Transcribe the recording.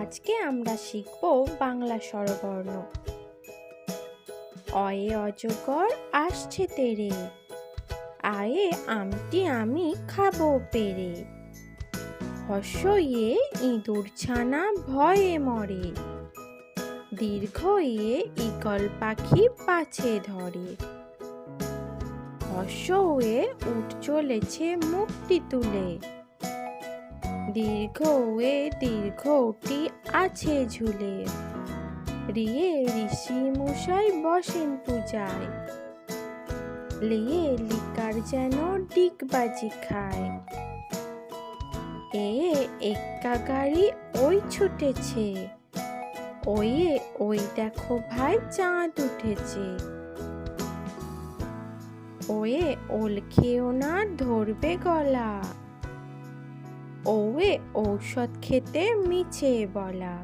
আজকে আমরা শিখব বাংলা স্বরবর্ণ। অয়ে অজগর আসছে তেরে, আয়ে আমটি আমি খাবো পেরে। হর্ষইয়ে ইঁদুর ছানা ভয়ে মরে, দীর্ঘ ইয়ে ঈগল পাখি পাছে ধরে। হর্ষ হয়ে উঠ চলেছে মুখটি তুলে, দীর্ঘ হয়ে দীর্ঘটি আছে ঝুলে। রিয়ে ঋষি মশাই বসেন পূজায়, লিয়ে লিকার যেন ডিগবাজি খায়। এ এক্কা গাড়ি ওই ছুটেছে, ওয়ে ওই দেখো ভাই চাঁদ উঠেছে। ওয়ে ওল খেও না ধরবে গলা, ওয়ে ঔষধ খেতে মিছে বলা।